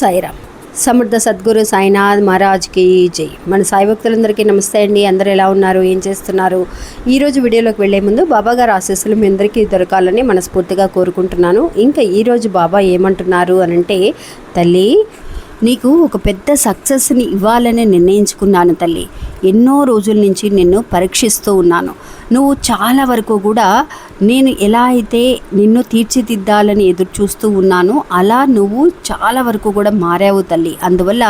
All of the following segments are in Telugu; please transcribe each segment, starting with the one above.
సాయిరామ్. సమర్థ సద్గురు సాయినాథ్ మహారాజ్కి జై. మన సాయి భక్తులందరికీ నమస్తే అండి. అందరూ ఎలా ఉన్నారు, ఏం చేస్తున్నారు? ఈరోజు వీడియోలోకి వెళ్లే ముందు బాబా గారు ఆశీస్సులు మీ అందరికీ దొరకాలని మనస్ఫూర్తిగా కోరుకుంటున్నాను. ఇంకా ఈరోజు బాబా ఏమంటున్నారు అనంటే, తల్లి నీకు ఒక పెద్ద సక్సెస్ని ఇవ్వాలని నిర్ణయించుకున్నాను తల్లి. ఎన్నో రోజుల నుంచి నిన్ను పరీక్షిస్తూ ఉన్నాను. నువ్వు చాలా వరకు కూడా నేను ఎలా అయితే నిన్ను తీర్చిదిద్దాలని ఎదురు చూస్తూ ఉన్నానో అలా నువ్వు చాలా వరకు కూడా మారావు తల్లి. అందువల్ల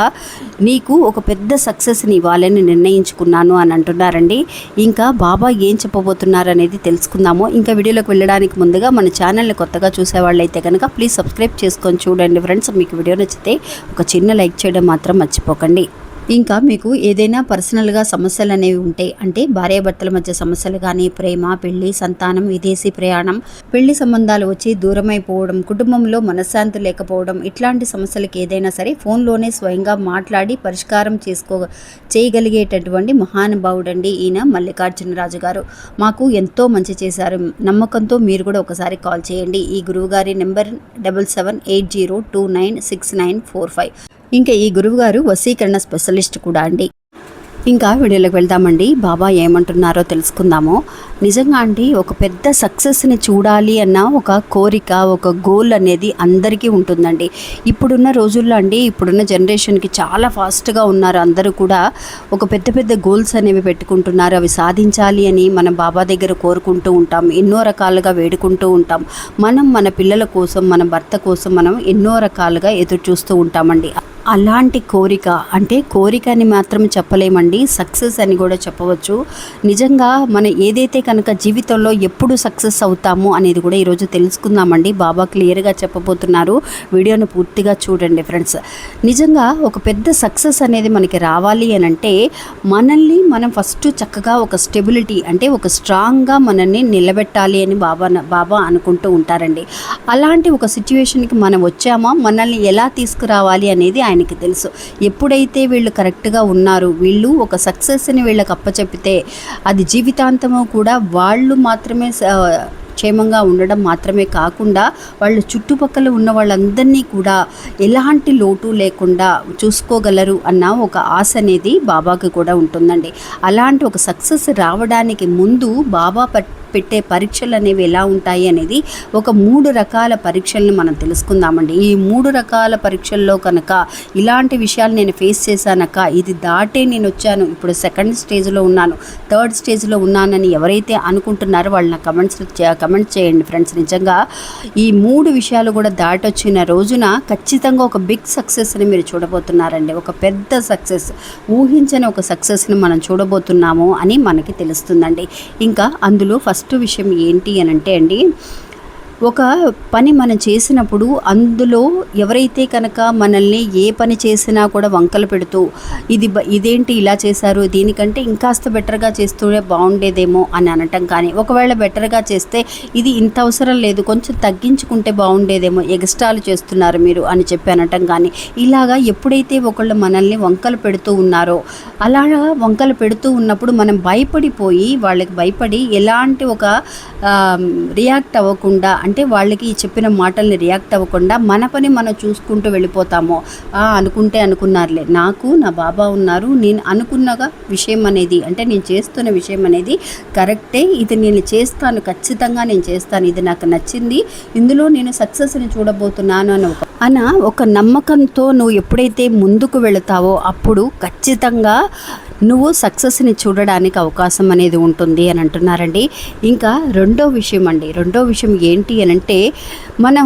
నీకు ఒక పెద్ద సక్సెస్ని ఇవ్వాలని నిర్ణయించుకున్నాను అని అంటున్నారండి. ఇంకా బాబా ఏం చెప్పబోతున్నారు అనేది తెలుసుకుందాము. ఇంకా వీడియోలోకి వెళ్ళడానికి ముందుగా మన ఛానల్ని కొత్తగా చూసేవాళ్ళైతే కనుక ప్లీజ్ సబ్స్క్రైబ్ చేసుకొని చూడండి ఫ్రెండ్స్. మీకు వీడియో నచ్చితే ఒక చిన్న లైక్ చేయడం మాత్రం మర్చిపోకండి. ఇంకా మీకు ఏదైనా పర్సనల్గా సమస్యలు అనేవి ఉంటే, అంటే భార్యాభర్తల మధ్య సమస్యలు కానీ, ప్రేమ, పెళ్లి, సంతానం, విదేశీ ప్రయాణం, పెళ్లి సంబంధాలు వచ్చి దూరమైపోవడం, కుటుంబంలో మనశ్శాంతి లేకపోవడం, ఇట్లాంటి సమస్యలకి ఏదైనా సరే ఫోన్లోనే స్వయంగా మాట్లాడి పరిష్కారం చేయగలిగేటటువంటి మహానుభావుడండి ఈయన మల్లికార్జునరాజు గారు. మాకు ఎంతో మంచి చేశారు. నమ్మకంతో మీరు కూడా ఒకసారి కాల్ చేయండి. ఈ గురువుగారి నెంబర్ 7780296945. ఇంకా ఈ గురువుగారు వశీకరణ స్పెషలిస్ట్ కూడా అండి. ఇంకా వీడియోలోకి వెళ్దామండి. బాబా ఏమంటున్నారో తెలుసుకుందాము. నిజంగా అండి, ఒక పెద్ద సక్సెస్ని చూడాలి అన్న ఒక కోరిక, ఒక గోల్ అనేది అందరికీ ఉంటుందండి. ఇప్పుడున్న రోజుల్లో అండి, ఇప్పుడున్న జనరేషన్కి చాలా ఫాస్ట్గా ఉన్నారు. అందరూ కూడా ఒక పెద్ద పెద్ద గోల్స్ అనేవి పెట్టుకుంటున్నారు. అవి సాధించాలి అని మనం బాబా దగ్గర కోరుకుంటూ ఉంటాం. ఎన్నో రకాలుగా వేడుకుంటూ ఉంటాం. మనం మన పిల్లల కోసం, మన భర్త కోసం మనం ఎన్నో రకాలుగా ఎదురు చూస్తూ ఉంటామండి. అలాంటి కోరిక, అంటే కోరిక అని మాత్రం చెప్పలేమండి, సక్సెస్ అని కూడా చెప్పవచ్చు. నిజంగా మనం ఏదైతే కనుక జీవితంలో ఎప్పుడు సక్సెస్ అవుతాము అనేది కూడా ఈరోజు తెలుసుకుందామండి. బాబా క్లియర్గా చెప్పబోతున్నారు. వీడియోను పూర్తిగా చూడండి ఫ్రెండ్స్. నిజంగా ఒక పెద్ద సక్సెస్ అనేది మనకి రావాలి అని అంటే మనల్ని మనం ఫస్ట్ చక్కగా ఒక స్టెబిలిటీ, అంటే ఒక స్ట్రాంగ్గా మనల్ని నిలబెట్టాలి అని బాబా అనుకుంటూ ఉంటారండి. అలాంటి ఒక సిచ్యువేషన్కి మనం వచ్చామా, మనల్ని ఎలా తీసుకురావాలి అనేది ఆయనకి తెలుసు. ఎప్పుడైతే వీళ్ళు కరెక్ట్గా ఉన్నారు, వీళ్ళు ఒక సక్సెస్ని వీళ్ళకి అప్పచెప్పితే అది జీవితాంతము కూడా వాళ్ళు మాత్రమే క్షేమంగా ఉండడం మాత్రమే కాకుండా వాళ్ళు చుట్టుపక్కల ఉన్న వాళ్ళందరినీ కూడా ఎలాంటి లోటు లేకుండా చూసుకోగలరు అన్న ఒక ఆశ అనేది బాబాకి కూడా ఉంటుందండి. అలాంటి ఒక సక్సెస్ రావడానికి ముందు బాబా పెట్టే పరీక్షలు అనేవి ఎలా ఉంటాయి అనేది ఒక 3 రకాల పరీక్షల్ని మనం తెలుసుకుందామండి. ఈ 3 రకాల పరీక్షల్లో కనుక ఇలాంటి విషయాలు నేను ఫేస్ చేశానక్క, ఇది దాటే నేను వచ్చాను, ఇప్పుడు 2nd స్టేజ్లో ఉన్నాను, 3rd స్టేజ్లో ఉన్నానని ఎవరైతే అనుకుంటున్నారో వాళ్ళు నా కమెంట్ చేయండి ఫ్రెండ్స్. నిజంగా ఈ 3 విషయాలు కూడా దాటొచ్చిన రోజున ఖచ్చితంగా ఒక బిగ్ సక్సెస్ని మీరు చూడబోతున్నారండి. ఒక పెద్ద సక్సెస్, ఊహించని ఒక సక్సెస్ని మనం చూడబోతున్నాము అని మనకి తెలుస్తుందండి. ఇంకా అందులో ఫస్ట్ విషయం ఏంటి అని అంటే అండి, ఒక పని మనం చేసినప్పుడు అందులో ఎవరైతే కనుక మనల్ని ఏ పని చేసినా కూడా వంకలు పెడుతూ ఇదేంటి ఇలా చేశారు, దీనికంటే ఇంకాస్త బెటర్గా చేస్తూనే బాగుండేదేమో అని అనటం కానీ, ఒకవేళ బెటర్గా చేస్తే ఇది ఇంత అవసరం లేదు, కొంచెం తగ్గించుకుంటే బాగుండేదేమో, ఎక్స్ట్రాలు చేస్తున్నారు మీరు అని చెప్పి అనటం కానీ, ఇలాగా ఎప్పుడైతే ఒకళ్ళు మనల్ని వంకలు పెడుతూ ఉన్నారో అలాగా వంకలు పెడుతూ ఉన్నప్పుడు మనం భయపడిపోయి వాళ్ళకి భయపడి ఎలాంటి ఒక రియాక్ట్ అవ్వకుండా, అంటే వాళ్ళకి చెప్పిన మాటల్ని రియాక్ట్ అవ్వకుండా మన పని మనం చూసుకుంటూ వెళ్ళిపోతాము. అనుకున్నారులే, నాకు నా బాబా ఉన్నారు, నేను అనుకున్నగా విషయం అనేది, అంటే నేను చేస్తున్న విషయం అనేది కరెక్టే, ఇది నేను చేస్తాను, ఖచ్చితంగా నేను చేస్తాను, ఇది నాకు నచ్చింది, ఇందులో నేను సక్సెస్ని చూడబోతున్నాను అని ఒక నమ్మకంతో నువ్వు ఎప్పుడైతే ముందుకు వెళతావో అప్పుడు ఖచ్చితంగా నువ్వు సక్సెస్ని చూడడానికి అవకాశం అనేది ఉంటుంది అని అంటున్నారండి. ఇంకా రెండో విషయం ఏంటి అని అంటే, మనం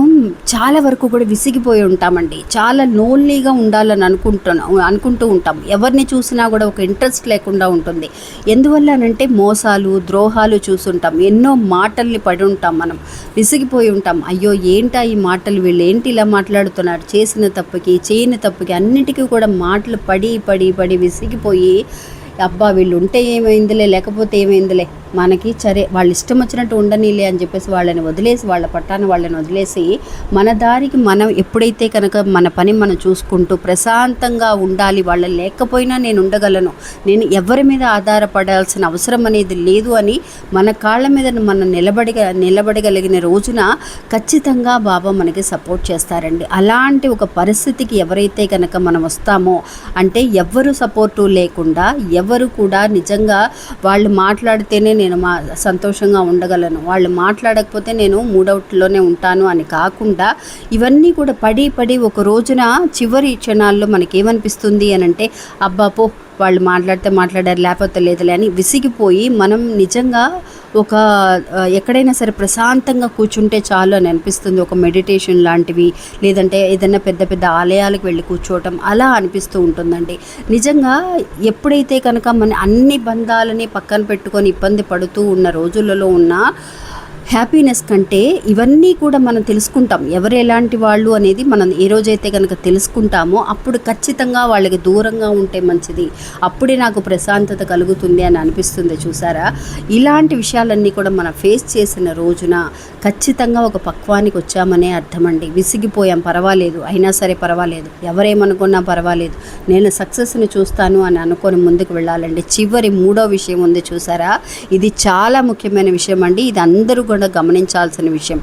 చాలా వరకు కూడా విసిగిపోయి ఉంటామండి. చాలా లోన్లీగా ఉండాలని అనుకుంటూ ఉంటాం. ఎవరిని చూసినా కూడా ఒక ఇంట్రెస్ట్ లేకుండా ఉంటుంది. ఎందువల్ల అనంటే మోసాలు, ద్రోహాలు చూసుంటాం, ఎన్నో మాటల్ని పడి ఉంటాం, మనం విసిగిపోయి ఉంటాం. అయ్యో ఏంటా ఈ మాటలు, వీళ్ళు ఏంటి ఇలా మాట్లాడుతున్నారు, చేసిన తప్పుకి చేయని తప్పుకి అన్నిటికీ కూడా మాటలు పడి విసిగిపోయి, అబ్బా వీళ్ళు ఉంటే ఏమైందిలే, లేకపోతే ఏమైందిలే, మనకి సరే వాళ్ళు ఇష్టం వచ్చినట్టు ఉండనీలే అని చెప్పేసి వాళ్ళని వదిలేసి, వాళ్ళ పట్టాన్ని వాళ్ళని వదిలేసి మన దారికి మనం ఎప్పుడైతే కనుక మన పని మనం చూసుకుంటూ ప్రశాంతంగా ఉండాలి, వాళ్ళు లేకపోయినా నేను ఉండగలను, నేను ఎవరి మీద ఆధారపడాల్సిన అవసరం అనేది లేదు అని మన కాళ్ళ మీద మనం నిలబడగలిగిన రోజున ఖచ్చితంగా బాబా మనకి సపోర్ట్ చేస్తారండి. అలాంటి ఒక పరిస్థితికి ఎవరైతే కనుక మనం వస్తామో అంటే ఎవ్వరు సపోర్టు లేకుండా, ఎవరు కూడా నిజంగా వాళ్ళు మాట్లాడితేనే నేను సంతోషంగా ఉండగలను, వాళ్ళు మాట్లాడకపోతే నేను మూడౌట్లోనే ఉంటాను అని కాకుండా ఇవన్నీ కూడా పడి ఒక రోజున చివరి క్షణాల్లో మనకేమనిపిస్తుంది అని అంటే అబ్బాపో వాళ్ళు మాట్లాడారు లేకపోతే లేదులే అని విసిగిపోయి మనం నిజంగా ఒక ఎక్కడైనా సరే ప్రశాంతంగా కూర్చుంటే చాలు అని అనిపిస్తుంది. ఒక మెడిటేషన్ లాంటివి, లేదంటే ఏదైనా పెద్ద పెద్ద ఆలయాలకు వెళ్ళి కూర్చోవటం అలా అనిపిస్తూ ఉంటుందండి. నిజంగా ఎప్పుడైతే కనుక మన అన్ని బంధాలని పక్కన పెట్టుకొని ఇబ్బంది పడుతూ ఉన్న రోజులలో ఉన్న హ్యాపీనెస్ కంటే ఇవన్నీ కూడా మనం తెలుసుకుంటాం, ఎవరు ఎలాంటి వాళ్ళు అనేది మనం ఏ రోజైతే కనుక తెలుసుకుంటామో అప్పుడు ఖచ్చితంగా వాళ్ళకి దూరంగా ఉంటే మంచిది, అప్పుడే నాకు ప్రశాంతత కలుగుతుంది అని అనిపిస్తుంది. చూసారా, ఇలాంటి విషయాలన్నీ కూడా మనం ఫేస్ చేసిన రోజున ఖచ్చితంగా ఒక పక్వానికి వచ్చామనే అర్థమండి. విసిగిపోయాం, పర్వాలేదు, అయినా సరే పర్వాలేదు, ఎవరేమనుకున్నా పర్వాలేదు, నేను సక్సెస్ని చూస్తాను అని అనుకొని ముందుకు వెళ్ళాలండి. చివరి మూడో విషయం ఉంది చూసారా, ఇది చాలా ముఖ్యమైన విషయం అండి. ఇది అందరూ కూడా గమనించాల్సిన విషయం.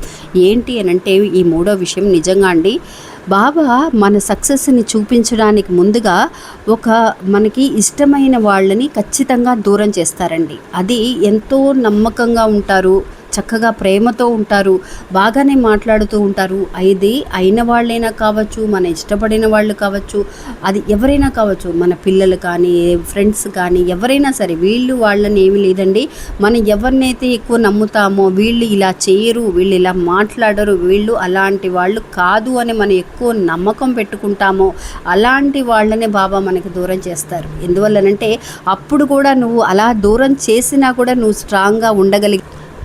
ఏంటి అని అంటే ఈ మూడో విషయం నిజంగా అండి, బాబా మన సక్సెస్ని చూపించడానికి ముందుగా ఒక మనకి ఇష్టమైన వాళ్ళని ఖచ్చితంగా దూరం చేస్తారండి. అది ఎంతో నమ్మకంగా ఉంటారు, చక్కగా ప్రేమతో ఉంటారు, బాగానే మాట్లాడుతూ ఉంటారు. అది అయిన వాళ్ళైనా కావచ్చు, మన ఇష్టపడిన వాళ్ళు కావచ్చు, అది ఎవరైనా కావచ్చు, మన పిల్లలు కానీ ఫ్రెండ్స్ కానీ ఎవరైనా సరే, వీళ్ళు వాళ్ళని ఏమీ లేదండి. మనం ఎవరినైతే ఎక్కువ నమ్ముతామో వీళ్ళు ఇలా చేయరు, వీళ్ళు ఇలా మాట్లాడరు, వీళ్ళు అలాంటి వాళ్ళు కాదు అని మనం ఎక్కువ నమ్మకం పెట్టుకుంటామో అలాంటి వాళ్ళనే బాబా మనకి దూరం చేస్తారు. ఎందువల్లనంటే అప్పుడు కూడా నువ్వు అలా దూరం చేసినా కూడా నువ్వు స్ట్రాంగ్గా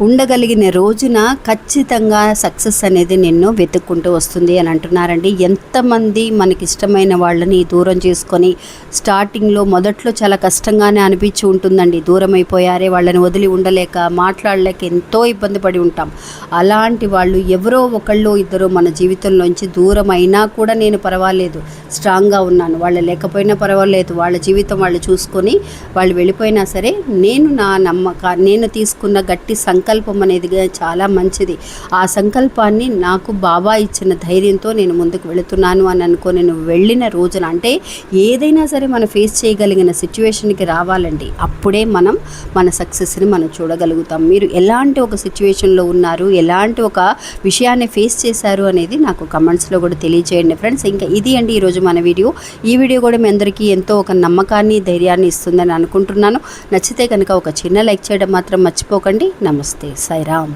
ఉండగలిగిన రోజున ఖచ్చితంగా సక్సెస్ అనేది నిన్ను వెతుక్కుంటూ వస్తుంది అని అంటున్నారండి. ఎంతమంది మనకి ఇష్టమైన వాళ్ళని దూరం చేసుకొని స్టార్టింగ్లో మొదట్లో చాలా కష్టంగానే అనిపించి ఉంటుందండి. దూరం అయిపోయారే, వాళ్ళని వదిలి ఉండలేక, మాట్లాడలేక ఎంతో ఇబ్బంది పడి ఉంటాం. అలాంటి వాళ్ళు ఎవరో ఒకళ్ళు ఇద్దరు మన జీవితంలోంచి దూరం అయినా కూడా నేను పర్వాలేదు, స్ట్రాంగ్గా ఉన్నాను, వాళ్ళు లేకపోయినా పర్వాలేదు, వాళ్ళ జీవితం వాళ్ళు చూసుకొని వాళ్ళు వెళ్ళిపోయినా సరే నేను తీసుకున్న గట్టి సంకల్పం అనేది చాలా మంచిది. ఆ సంకల్పాన్ని నాకు బాబా ఇచ్చిన ధైర్యంతో నేను ముందుకు వెళుతున్నాను అని అనుకొని నువ్వు వెళ్ళిన రోజున, అంటే ఏదైనా సరే మనం ఫేస్ చేయగలిగిన సిచ్యువేషన్కి రావాలండి. అప్పుడే మనం మన సక్సెస్ని మనం చూడగలుగుతాం. మీరు ఎలాంటి ఒక సిచ్యువేషన్లో ఉన్నారు, ఎలాంటి ఒక విషయాన్ని ఫేస్ చేశారు అనేది నాకు కమెంట్స్లో కూడా తెలియజేయండి ఫ్రెండ్స్. ఇంకా ఇది అండి ఈరోజు మన వీడియో. ఈ వీడియో కూడా మీ అందరికీ ఎంతో ఒక నమ్మకాన్ని, ధైర్యాన్ని ఇస్తుందని అనుకుంటున్నాను. నచ్చితే కనుక ఒక చిన్న లైక్ చేయడం మాత్రం మర్చిపోకండి. నమస్తే, సాయిరామ్.